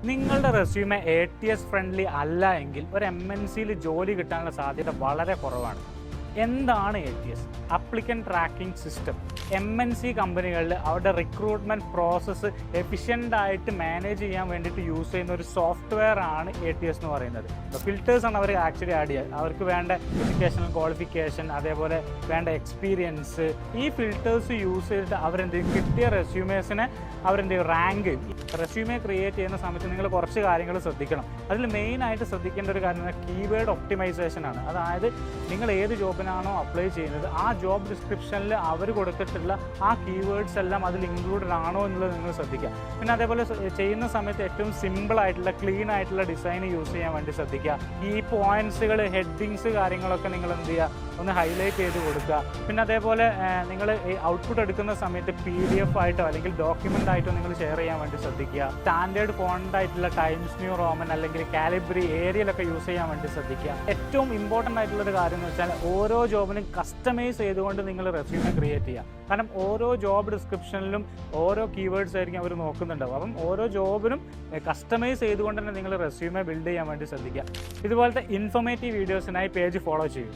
നിങ്ങളുടെ resume ATS friendly അല്ല എങ്കിൽ ഒരു MNCയിൽ ജോലി കിട്ടാനുള്ള സാധ്യത വളരെ കുറവാണ്. എന്താണ് ATS? Applicant tracking system. MNC കമ്പനികളിൽ അവരുടെ റിക്രൂട്ട്മെൻറ്റ് പ്രോസസ്സ് എഫിഷ്യൻ്റായിട്ട് മാനേജ് ചെയ്യാൻ വേണ്ടിയിട്ട് യൂസ് ചെയ്യുന്ന ഒരു സോഫ്റ്റ്വെയർ ആണ് ATS എന്ന് പറയുന്നത്. ഫിൽറ്റേഴ്സാണ് അവർ ആക്ച്വലി ആഡ് ചെയ്യുക. അവർക്ക് വേണ്ട എഡ്യൂക്കേഷണൽ ക്വാളിഫിക്കേഷൻ, അതേപോലെ വേണ്ട എക്സ്പീരിയൻസ്, ഈ ഫിൽറ്റേഴ്സ് യൂസ് ചെയ്തിട്ട് അവരെന്തെങ്കിലും കിട്ടിയ റെസ്യൂമേഴ്സിനെ അവരെന്തെങ്കിലും റാങ്ക്. റെസ്യൂമേ ക്രിയേറ്റ് ചെയ്യുന്ന സമയത്ത് നിങ്ങൾ കുറച്ച് കാര്യങ്ങൾ ശ്രദ്ധിക്കണം. അതിൽ മെയിനായിട്ട് ശ്രദ്ധിക്കേണ്ട ഒരു കാര്യം കീവേഡ് ഒപ്റ്റിമൈസേഷൻ ആണ്. അതായത് നിങ്ങൾ ഏത് ജോബിനാണോ അപ്ലൈ ചെയ്യുന്നത് ആ ജോബ് ഡിസ്ക്രിപ്ഷനിൽ അവർ കൊടുത്തിട്ടുള്ള ആ കീവേഡ്സ് എല്ലാം അതിൽ ഇൻക്ലൂഡഡ് ആണോ എന്നുള്ളത് നിങ്ങൾ ശ്രദ്ധിക്കുക. പിന്നെ അതേപോലെ ചെയ്യുന്ന സമയത്ത് ഏറ്റവും സിമ്പിൾ ആയിട്ടുള്ള ക്ലീൻ ആയിട്ടുള്ള ഡിസൈൻ യൂസ് ചെയ്യാൻ വേണ്ടി ശ്രദ്ധിക്കുക. ഈ പോയിന്റ്സുകൾ, ഹെഡിങ്സ് കാര്യങ്ങളൊക്കെ നിങ്ങൾ എന്ത് ചെയ്യുക, ഒന്ന് ഹൈലൈറ്റ് ചെയ്ത് കൊടുക്കുക. പിന്നെ അതേപോലെ നിങ്ങൾ ഈ ഔട്ട്പുട്ട് എടുക്കുന്ന സമയത്ത് PDF ആയിട്ടോ അല്ലെങ്കിൽ ഡോക്യുമെൻ്റ് ആയിട്ടോ നിങ്ങൾ ഷെയർ ചെയ്യാൻ വേണ്ടി ശ്രദ്ധിക്കുക. സ്റ്റാൻഡേർഡ് ഫോണ്ട് ആയിട്ടുള്ള ടൈംസ് ന്യൂ റോമൻ അല്ലെങ്കിൽ കാലിബ്രി, ഏരിയലൊക്കെ യൂസ് ചെയ്യാൻ വേണ്ടി ശ്രദ്ധിക്കുക. ഏറ്റവും ഇമ്പോർട്ടൻ്റ് ആയിട്ടുള്ളൊരു കാര്യം എന്ന് വെച്ചാൽ ഓരോ ജോബിനും കസ്റ്റമൈസ് ചെയ്തുകൊണ്ട് നിങ്ങൾ റെസ്യൂമെ ക്രിയേറ്റ് ചെയ്യുക. കാരണം ഓരോ ജോബ് ഡിസ്ക്രിപ്ഷനിലും ഓരോ കീവേഡ്സ് ആയിരിക്കും അവർ നോക്കുന്നുണ്ടാവും. അപ്പം ഓരോ ജോബിനും കസ്റ്റമൈസ് ചെയ്തുകൊണ്ട് തന്നെ നിങ്ങൾ റെസ്യൂമെ ബിൽഡ് ചെയ്യാൻ വേണ്ടി ശ്രദ്ധിക്കുക. ഇതുപോലത്തെ ഇൻഫോർമേറ്റീവ് വീഡിയോസിനായി പേജ് ഫോളോ ചെയ്യും.